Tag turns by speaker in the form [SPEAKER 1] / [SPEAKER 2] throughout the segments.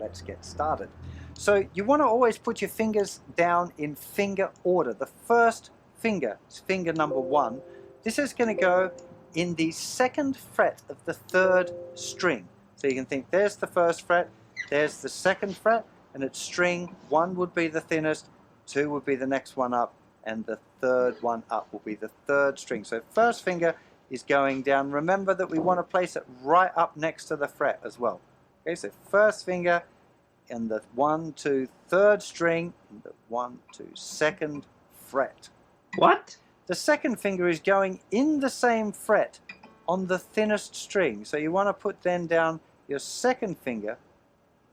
[SPEAKER 1] let's get started. So you want to always put your fingers down in finger order. The first finger is finger number 1. This is going to go in the 2nd fret of the 3rd string. So you can think there's the 1st fret, there's the 2nd fret, and it's string 1 would be the thinnest, 2 would be the next one up, and the 3rd one up will be the 3rd string. So first finger is going down. Remember that we want to place it right up next to the fret as well. Okay, so first finger in the 1, 2, 3rd string, in the 1, 2, 2nd fret.
[SPEAKER 2] What?
[SPEAKER 1] The 2nd finger is going in the same fret on the thinnest string. So you want to put then down your 2nd finger.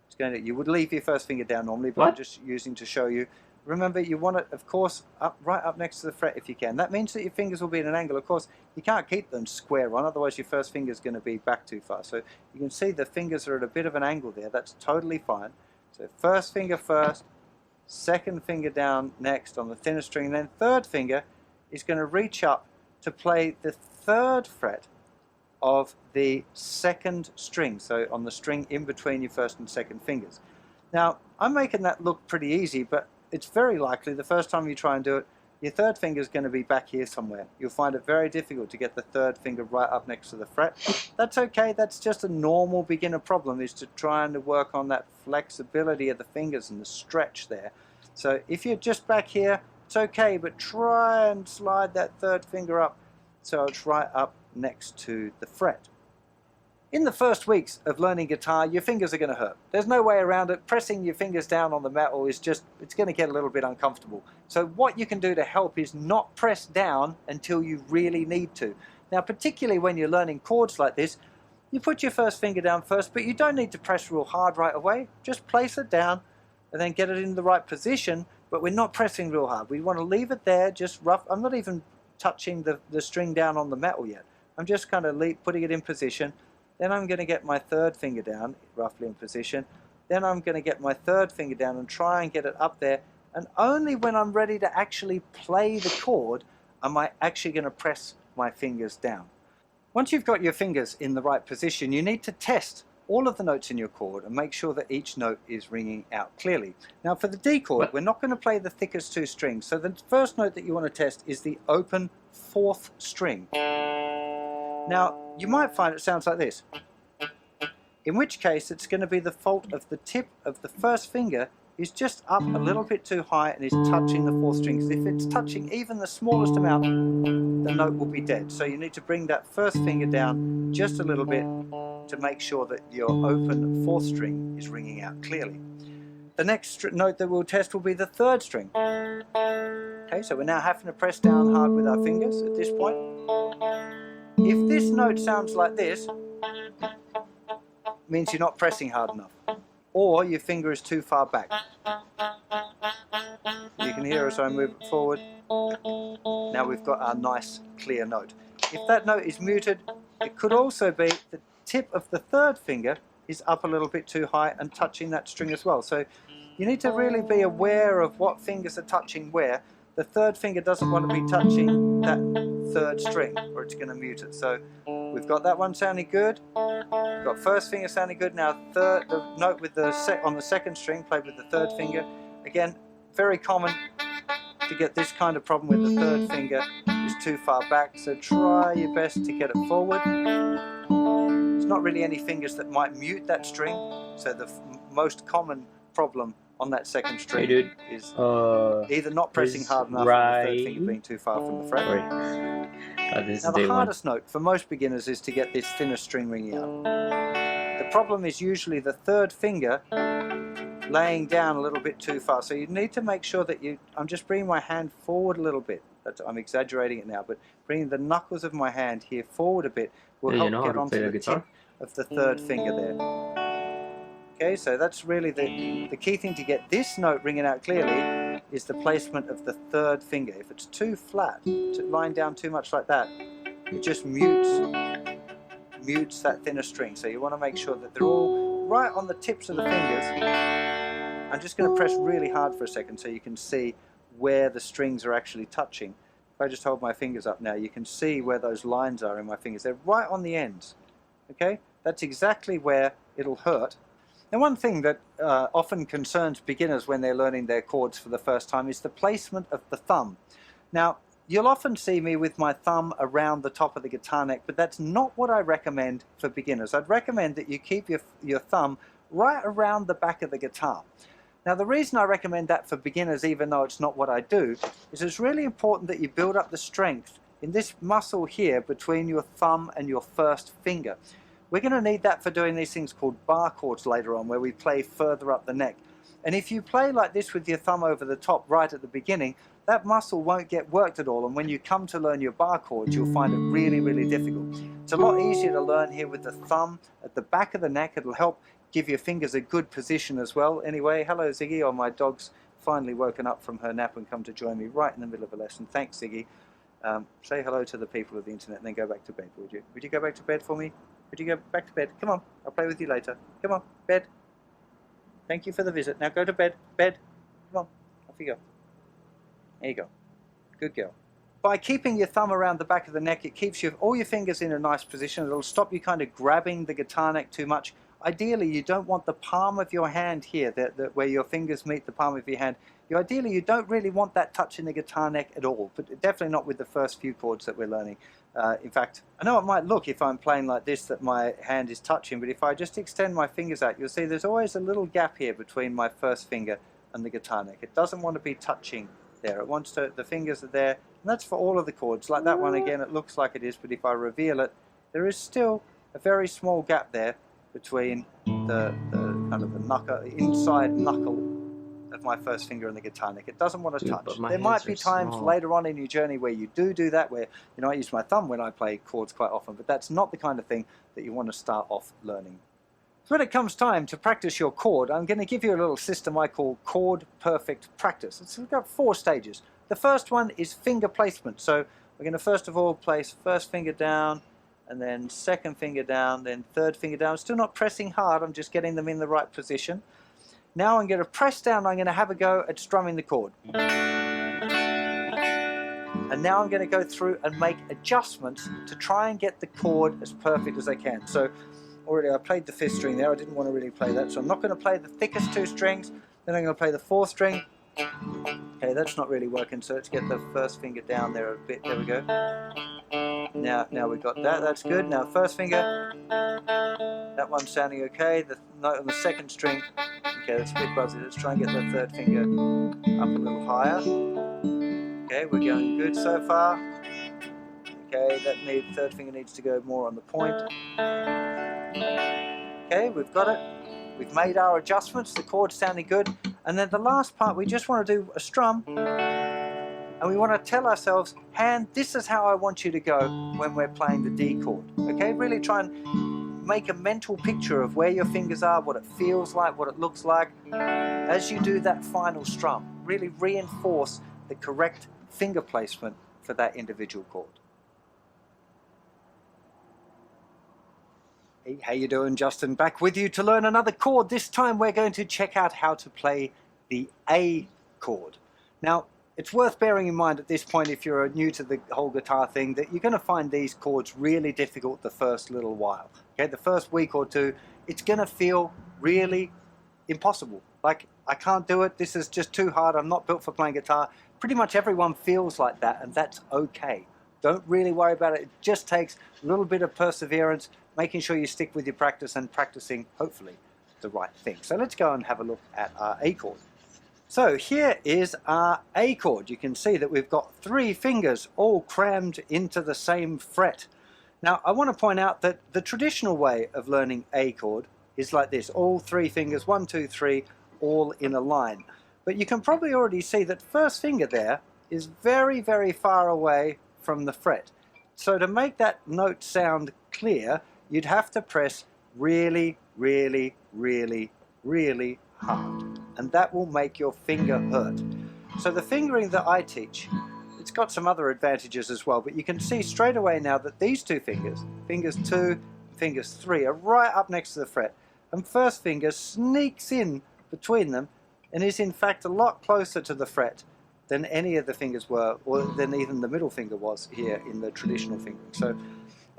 [SPEAKER 1] It's going to, you would leave your 1st finger down normally, but I'm just using to show you. Remember, you want it, of course, up right up next to the fret if you can. That means that your fingers will be at an angle. Of course, you can't keep them square on, otherwise your 1st finger is going to be back too far. So you can see the fingers are at a bit of an angle there. That's totally fine. So 1st finger first, 2nd finger down next on the thinner string, and then 3rd finger is going to reach up to play the 3rd fret of the 2nd string, so on the string in between your 1st and 2nd fingers. Now, I'm making that look pretty easy, but it's very likely the first time you try and do it, your 3rd finger is going to be back here somewhere. You'll find it very difficult to get the 3rd finger right up next to the fret. That's okay, that's just a normal beginner problem, is to try and work on that flexibility of the fingers and the stretch there. So if you're just back here, it's okay, but try and slide that 3rd finger up so it's right up next to the fret. In the first weeks of learning guitar, your fingers are going to hurt. There's no way around it. Pressing your fingers down on the metal is just, it's going to get a little bit uncomfortable. So what you can do to help is not press down until you really need to. Now, particularly when you're learning chords like this, you put your 1st finger down first, but you don't need to press real hard right away. Just place it down and then get it in the right position, but we're not pressing real hard. We want to leave it there, just rough. I'm not even touching the string down on the metal yet. I'm just kind of putting it in position. Then I'm going to get my 3rd finger down, roughly in position. Then I'm going to get my 3rd finger down and try and get it up there. And only when I'm ready to actually play the chord am I actually going to press my fingers down. Once you've got your fingers in the right position, you need to test all of the notes in your chord and make sure that each note is ringing out clearly. Now for the D chord, we're not going to play the thickest 2 strings. So the first note that you want to test is the open 4th string. Now, you might find it sounds like this, in which case it's going to be the fault of the tip of the 1st finger is just up a little bit too high and is touching the 4th string. Because if it's touching even the smallest amount, the note will be dead. So you need to bring that 1st finger down just a little bit to make sure that your open 4th string is ringing out clearly. The next note that we'll test will be the 3rd string. Okay, so we're now having to press down hard with our fingers at this point. If this note sounds like this, it means you're not pressing hard enough, or your finger is too far back. You can hear as I move it forward. Now we've got our nice clear note. If that note is muted, it could also be the tip of the 3rd finger is up a little bit too high and touching that string as well. So you need to really be aware of what fingers are touching where. The 3rd finger doesn't want to be touching that 3rd string, or it's going to mute it. So we've got that one sounding good. We've got 1st finger sounding good. Now the note with the on the 2nd string played with the 3rd finger. Again, very common to get this kind of problem with the 3rd finger is too far back. So try your best to get it forward. There's not really any fingers that might mute that string. So the most common problem on that 2nd string is either not pressing hard enough or the 3rd finger being too far from the fret. Now the hardest note for most beginners is to get this thinner string ringing out. The problem is usually the 3rd finger laying down a little bit too far. So you need to make sure that I'm just bringing my hand forward a little bit. I'm exaggerating it now, but bringing the knuckles of my hand here forward a bit will help get onto the tip of the 3rd finger there. Okay, so that's really the key thing to get this note ringing out clearly is the placement of the 3rd finger. If it's too flat, lying down too much like that, it just mutes that thinner string. So you want to make sure that they're all right on the tips of the fingers. I'm just going to press really hard for a second so you can see where the strings are actually touching. If I just hold my fingers up now, you can see where those lines are in my fingers. They're right on the ends. Okay, that's exactly where it'll hurt. Now, one thing that often concerns beginners when they're learning their chords for the first time is the placement of the thumb. Now, you'll often see me with my thumb around the top of the guitar neck, but that's not what I recommend for beginners. I'd recommend that you keep your thumb right around the back of the guitar. Now, the reason I recommend that for beginners, even though it's not what I do, is it's really important that you build up the strength in this muscle here between your thumb and your first finger. We're going to need that for doing these things called bar chords later on, where we play further up the neck. And if you play like this with your thumb over the top right at the beginning, that muscle won't get worked at all, and when you come to learn your bar chords, you'll find it really, really difficult. It's a lot easier to learn here with the thumb at the back of the neck. It'll help give your fingers a good position as well. Anyway, hello Ziggy. Oh, my dog's finally woken up from her nap and come to join me right in the middle of a lesson. Thanks, Ziggy. Say hello to the people of the internet and then go back to bed, would you? Would you go back to bed for me? Would you go back to bed? Come on, I'll play with you later. Come on, bed. Thank you for the visit. Now go to bed. Bed. Come on, off you go. There you go. Good girl. By keeping your thumb around the back of the neck, it keeps all your fingers in a nice position. It'll stop you kind of grabbing the guitar neck too much. Ideally, you don't want the palm of your hand here, where your fingers meet the palm of your hand. Ideally, you don't really want that touching the guitar neck at all, but definitely not with the first few chords that we're learning. In fact, I know it might look, if I'm playing like this, that my hand is touching, but if I just extend my fingers out, you'll see there's always a little gap here between my first finger and the guitar neck. It doesn't want to be touching there. It wants to, the fingers are there, and that's for all of the chords. Like that one again, it looks like it is, but if I reveal it, there is still a very small gap there between the kind of the knuckle, inside knuckle of my first finger and the guitar neck. It doesn't want to touch. There might be times later on in your journey where you do that, where, you know, I use my thumb when I play chords quite often, but that's not the kind of thing that you want to start off learning. So when it comes time to practice your chord, I'm going to give you a little system I call chord perfect practice. It's got 4 stages. The first one is finger placement. So we're going to first of all place first finger down, and then second finger down, then third finger down. Still not pressing hard, I'm just getting them in the right position. Now I'm going to press down, I'm going to have a go at strumming the chord. And now I'm going to go through and make adjustments to try and get the chord as perfect as I can. So already I played the 5th string there, I didn't want to really play that, so I'm not going to play the thickest 2 strings, then I'm going to play the 4th string. Okay, that's not really working, so let's get the first finger down there a bit, there we go. Now we've got that, that's good. Now first finger, that one's sounding okay. The note on the 2nd string, okay, that's a bit buzzy. Let's try and get the 3rd finger up a little higher. Okay, we're going good so far. Okay, that 3rd finger needs to go more on the point. Okay, we've got it. We've made our adjustments, the chord's sounding good. And then the last part, we just want to do a strum. And we want to tell ourselves, hand, this is how I want you to go when we're playing the D chord. Okay, really try and make a mental picture of where your fingers are, what it feels like, what it looks like. As you do that final strum, really reinforce the correct finger placement for that individual chord. Hey, how you doing, Justin? Back with you to learn another chord. This time we're going to check out how to play the A chord. Now, it's worth bearing in mind at this point, if you're new to the whole guitar thing, that you're going to find these chords really difficult the first little while. Okay, the first week or two, it's going to feel really impossible. Like, I can't do it, this is just too hard, I'm not built for playing guitar. Pretty much everyone feels like that, and that's okay. Don't really worry about it. It just takes a little bit of perseverance, making sure you stick with your practice and practicing, hopefully, the right thing. So let's go and have a look at our A chord. So here is our A chord. You can see that we've got 3 fingers all crammed into the same fret. Now, I want to point out that the traditional way of learning A chord is like this. All 3 fingers, 1, 2, 3, all in a line. But you can probably already see that first finger there is very, very far away from the fret. So to make that note sound clear, you'd have to press really, really, really, really hard. And that will make your finger hurt. So the fingering that I teach, it's got some other advantages as well, but you can see straight away now that these 2 fingers, fingers 2, fingers 3, are right up next to the fret. And first finger sneaks in between them and is in fact a lot closer to the fret than any of the fingers were, or than even the middle finger was here in the traditional fingering. So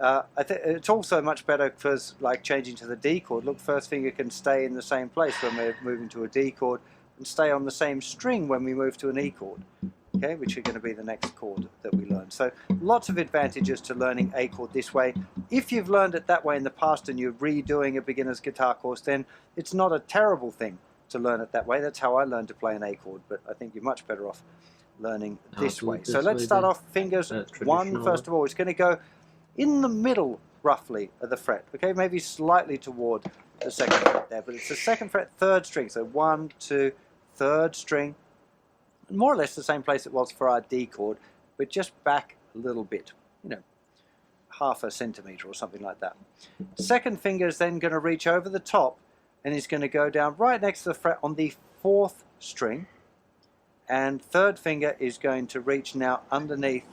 [SPEAKER 1] It's also much better because, like changing to the D chord, look, first finger can stay in the same place when we're moving to a D chord and stay on the same string when we move to an E chord, okay, which are going to be the next chord that we learn. So lots of advantages to learning A chord this way. If you've learned it that way in the past and you're redoing a beginner's guitar course, then it's not a terrible thing to learn it that way. That's how I learned to play an A chord, but I think you're much better off learning this way. So let's start off fingers one first of all. It's going to go in the middle roughly of the fret, okay, maybe slightly toward the second fret there, but it's the second fret, third string. So 1, 2, third string, more or less the same place it was for our D chord, but just back a little bit, you know, half a centimeter or something like that. Second finger is then going to reach over the top and is going to go down right next to the fret on the fourth string, and third finger is going to reach now underneath,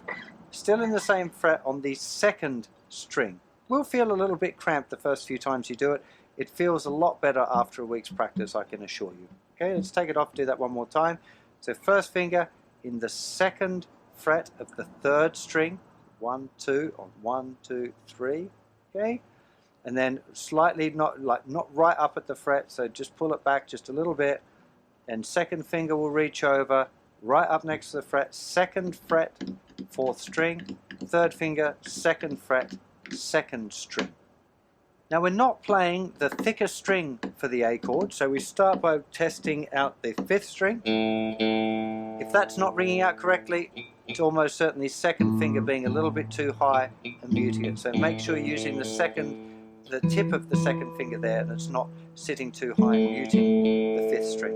[SPEAKER 1] still in the same fret on the second string. Will feel a little bit cramped the first few times you do it. It feels a lot better after a week's practice, I can assure you. Okay, let's take it off, do that one more time. So first finger in the second fret of the third string, 1, 2, on 1, 2, 3, okay? And then slightly, not right up at the fret, so just pull it back just a little bit, and second finger will reach over, right up next to the fret, second fret, fourth string, third finger, second fret, second string. Now we're not playing the thicker string for the A chord, so we start by testing out the fifth string. If that's not ringing out correctly, it's almost certainly second finger being a little bit too high and muting it. So make sure you're using the tip of the second finger there, and it's not sitting too high and muting the fifth string.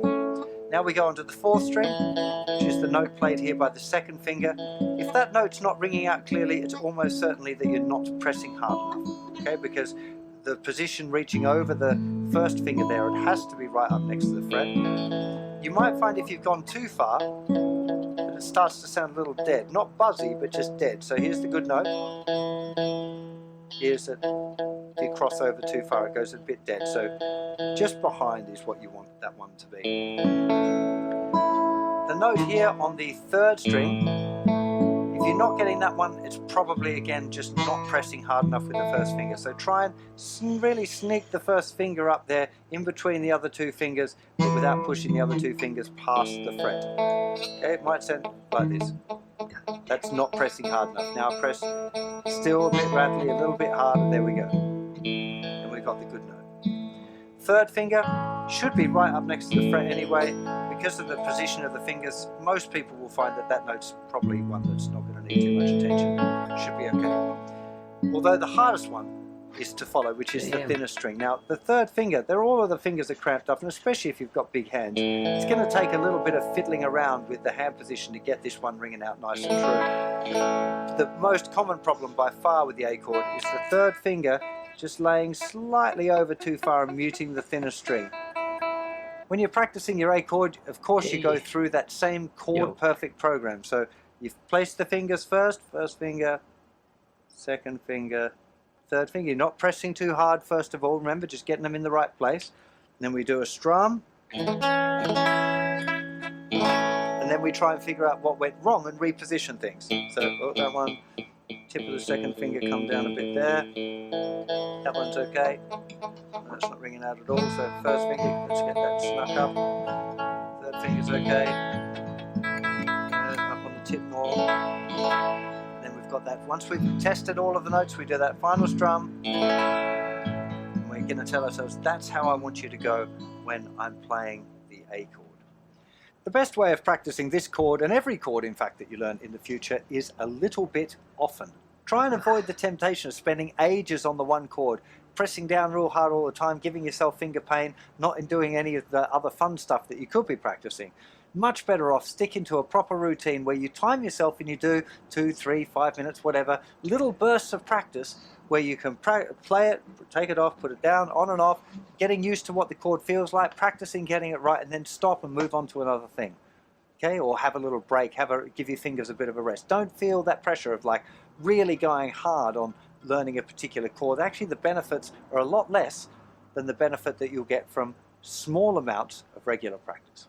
[SPEAKER 1] Now we go on to the fourth string, which is the note played here by the second finger. If that note's not ringing out clearly, it's almost certainly that you're not pressing hard enough, okay? Because the position reaching over the first finger there, it has to be right up next to the fret. You might find if you've gone too far, that it starts to sound a little dead. Not buzzy, but just dead. So here's the good note. Here's it. If you cross over too far, it goes a bit dead. So just behind is what you want that one to be. The note here on the third string, if you're not getting that one, it's probably again just not pressing hard enough with the first finger. So try and really sneak the first finger up there in between the other two fingers, but without pushing the other two fingers past the fret. Okay, it might sound like this. That's not pressing hard enough. Now press still a bit rattly, a little bit harder. There we go. And we've got the good note. Third finger should be right up next to the fret anyway. Because of the position of the fingers, most people will find that that note's probably one that's not going to need too much attention. It should be okay. Although the hardest one is to follow, which is the thinner string. Now, the third finger, all of the fingers are cramped up, and especially if you've got big hands, it's going to take a little bit of fiddling around with the hand position to get this one ringing out nice and true. The most common problem by far with the A chord is the third finger just laying slightly over too far and muting the thinner string. When you're practicing your A chord, of course you go through that same chord perfect program. So you've placed the fingers first finger, second finger, third finger. You're not pressing too hard first of all, remember, just getting them in the right place. And then we do a strum. And then we try and figure out what went wrong and reposition things. So that one, tip of the second finger come down a bit there. That one's okay. That's not ringing out at all, so first finger, let's get that snuck up. Third finger's okay. Up on the tip more. And then we've got that. Once we've tested all of the notes, we do that final strum. And we're going to tell ourselves, that's how I want you to go when I'm playing the A chord. The best way of practicing this chord, and every chord in fact that you learn in the future, is a little bit often. Try and avoid the temptation of spending ages on the one chord, pressing down real hard all the time, giving yourself finger pain, not in doing any of the other fun stuff that you could be practicing. Much better off sticking to a proper routine where you time yourself and you do 2, 3, 5 minutes, whatever, little bursts of practice where you can play it, take it off, put it down, on and off, getting used to what the chord feels like, practicing getting it right, and then stop and move on to another thing. Okay, or have a little break, give your fingers a bit of a rest. Don't feel that pressure of like really going hard on learning a particular chord. Actually, the benefits are a lot less than the benefit that you'll get from small amounts of regular practice.